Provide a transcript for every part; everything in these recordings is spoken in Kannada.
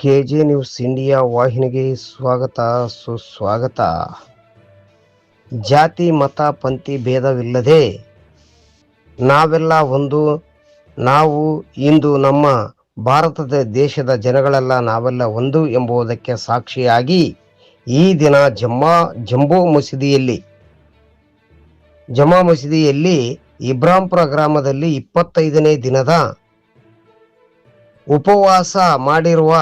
ಕೆಜೆ ನ್ಯೂಸ್ ಇಂಡಿಯಾ ವಾಹಿನಿಗೆ ಸ್ವಾಗತ ಸುಸ್ವಾಗತ. ಜಾತಿ ಮತ ಪಂಥಿ ಭೇದವಿಲ್ಲದೆ ನಾವೆಲ್ಲ ಒಂದು. ನಾವು ಇಂದು ನಮ್ಮ ಭಾರತದ ದೇಶದ ಜನಗಳೆಲ್ಲ ನಾವೆಲ್ಲ ಒಂದು ಎಂಬುದಕ್ಕೆ ಸಾಕ್ಷಿಯಾಗಿ ಈ ದಿನ ಜಮಾ ಮಸೀದಿಯಲ್ಲಿ ಇಬ್ರಾಂಪುರ ಗ್ರಾಮದಲ್ಲಿ 25ನೇ ದಿನದ ಉಪವಾಸ ಮಾಡಿರುವ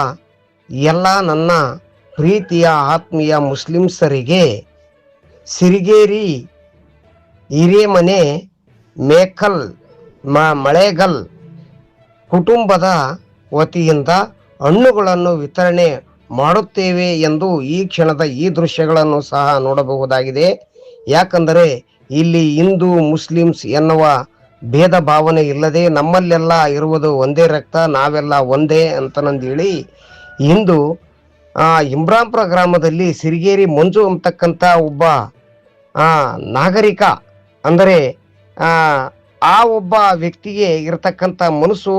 ಎಲ್ಲ ನನ್ನ ಪ್ರೀತಿಯ ಆತ್ಮೀಯ ಮುಸ್ಲಿಮ್ಸರಿಗೆ ಸಿರಿಗೇರಿ ಹಿರೇಮನೆ ಮೇಕಲ್ ಮಳೆಗಲ್ ಕುಟುಂಬದ ವತಿಯಿಂದ ಹಣ್ಣುಗಳನ್ನು ವಿತರಣೆ ಮಾಡುತ್ತೇವೆ ಎಂದು ಈ ಕ್ಷಣದ ಈ ದೃಶ್ಯಗಳನ್ನು ಸಹ ನೋಡಬಹುದಾಗಿದೆ. ಯಾಕಂದರೆ ಇಲ್ಲಿ ಹಿಂದೂ ಮುಸ್ಲಿಮ್ಸ್ ಎನ್ನುವ ಭೇದ ಭಾವನೆ ಇಲ್ಲದೆ ನಮ್ಮಲ್ಲೆಲ್ಲ ಇರುವುದು ಒಂದೇ ರಕ್ತ, ನಾವೆಲ್ಲ ಒಂದೇ ಅಂತಂದೇಳಿ ಇಂದು ಇಮ್ರಾಂಪುರ ಗ್ರಾಮದಲ್ಲಿ ಸಿರಿಗೇರಿ ಮಂಜು ಅಂತಕ್ಕಂಥ ಒಬ್ಬ ನಾಗರಿಕ, ಅಂದರೆ ಆ ಒಬ್ಬ ವ್ಯಕ್ತಿಗೆ ಇರತಕ್ಕಂಥ ಮನಸ್ಸು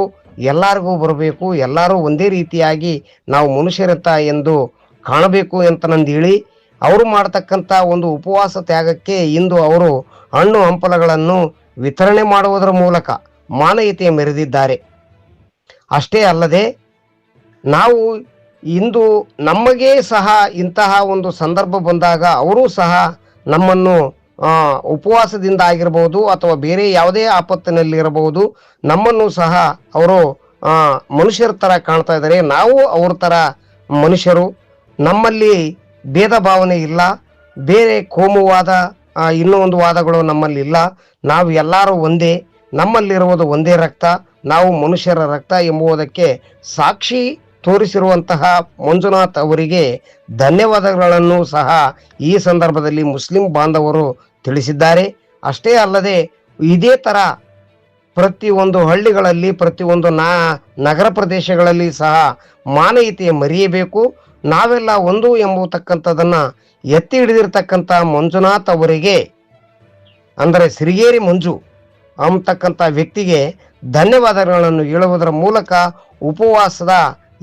ಎಲ್ಲರಿಗೂ ಬರಬೇಕು, ಎಲ್ಲರೂ ಒಂದೇ ರೀತಿಯಾಗಿ ನಾವು ಮನುಷ್ಯರಂತ ಎಂದು ಕಾಣಬೇಕು ಅಂತಂದೇಳಿ ಅವರು ಮಾಡ್ತಕ್ಕಂಥ ಒಂದು ಉಪವಾಸ ತ್ಯಾಗಕ್ಕೆ ಇಂದು ಅವರು ಹಣ್ಣು ಹಂಪಲಗಳನ್ನು ವಿತರಣೆ ಮಾಡುವುದರ ಮೂಲಕ ಮಾನವೀಯತೆ ಮೆರೆದಿದ್ದಾರೆ. ಅಷ್ಟೇ ಅಲ್ಲದೆ ನಾವು ಇಂದು ನಮಗೆ ಸಹ ಇಂತಹ ಒಂದು ಸಂದರ್ಭ ಬಂದಾಗ ಅವರು ಸಹ ನಮ್ಮನ್ನು ಉಪವಾಸದಿಂದ ಆಗಿರಬಹುದು ಅಥವಾ ಬೇರೆ ಯಾವುದೇ ಆಪತ್ತಿನಲ್ಲಿ ಇರಬಹುದು, ನಮ್ಮನ್ನು ಸಹ ಅವರು ಮನುಷ್ಯರ ಥರ ಕಾಣ್ತಾ ಇದ್ದಾರೆ. ನಾವು ಅವ್ರ ಥರ ಮನುಷ್ಯರು, ನಮ್ಮಲ್ಲಿ ಭೇದ ಭಾವನೆ ಇಲ್ಲ, ಬೇರೆ ಕೋಮುವಾದ ಇನ್ನೂ ಒಂದು ವಾದಗಳು ನಮ್ಮಲ್ಲಿ ಇಲ್ಲ. ನಾವು ಎಲ್ಲರೂ ಒಂದೇ, ನಮ್ಮಲ್ಲಿರುವುದು ಒಂದೇ ರಕ್ತ, ನಾವು ಮನುಷ್ಯರ ರಕ್ತ ಎಂಬುದಕ್ಕೆ ಸಾಕ್ಷಿ ತೋರಿಸಿರುವಂತಹ ಮಂಜುನಾಥ್ ಅವರಿಗೆ ಧನ್ಯವಾದಗಳನ್ನು ಸಹ ಈ ಸಂದರ್ಭದಲ್ಲಿ ಮುಸ್ಲಿಂ ಬಾಂಧವರು ತಿಳಿಸಿದ್ದಾರೆ. ಅಷ್ಟೇ ಅಲ್ಲದೆ ಇದೇ ಥರ ಪ್ರತಿಯೊಂದು ಹಳ್ಳಿಗಳಲ್ಲಿ, ಪ್ರತಿಯೊಂದು ನಗರ ಪ್ರದೇಶಗಳಲ್ಲಿ ಸಹ ಮಾನವೀಯತೆ ಮರೆಯಬೇಕು, ನಾವೆಲ್ಲ ಒಂದು ಎಂಬತಕ್ಕಂಥದ್ದನ್ನು ಎತ್ತಿ ಹಿಡಿದಿರ್ತಕ್ಕಂಥ ಮಂಜುನಾಥ್ ಅವರಿಗೆ, ಅಂದರೆ ಸಿರಿಗೇರಿ ಮಂಜು ಅಂತಕ್ಕಂಥ ವ್ಯಕ್ತಿಗೆ ಧನ್ಯವಾದಗಳನ್ನು ಹೇಳುವುದರ ಮೂಲಕ ಉಪವಾಸದ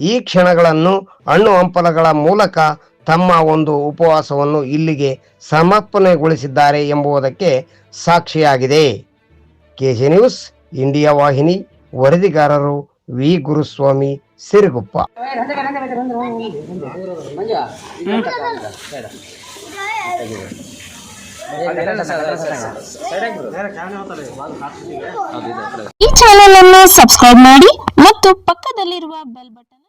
ಈ ಕ್ಷಣಗಳನ್ನು ಹಣ್ಣು ಹಂಪಲಗಳ ಮೂಲಕ ತಮ್ಮ ಒಂದು ಉಪವಾಸವನ್ನು ಇಲ್ಲಿಗೆ ಸಮರ್ಪಣೆಗೊಳಿಸಿದ್ದಾರೆ ಎಂಬುದಕ್ಕೆ ಸಾಕ್ಷಿಯಾಗಿದೆ. ಕೆಜೆ ನ್ಯೂಸ್ ಇಂಡಿಯಾ ವಾಹಿನಿ, ವರದಿಗಾರರು ವಿ ಗುರುಸ್ವಾಮಿ, ಸಿರಿಗುಪ್ಪ. ಈ ಚಾನೆಲ್ ಅನ್ನು ಸಬ್ಸ್ಕ್ರೈಬ್ ಮಾಡಿ ಮತ್ತು ಪಕ್ಕದಲ್ಲಿರುವ ಬೆಲ್ ಬಟನ್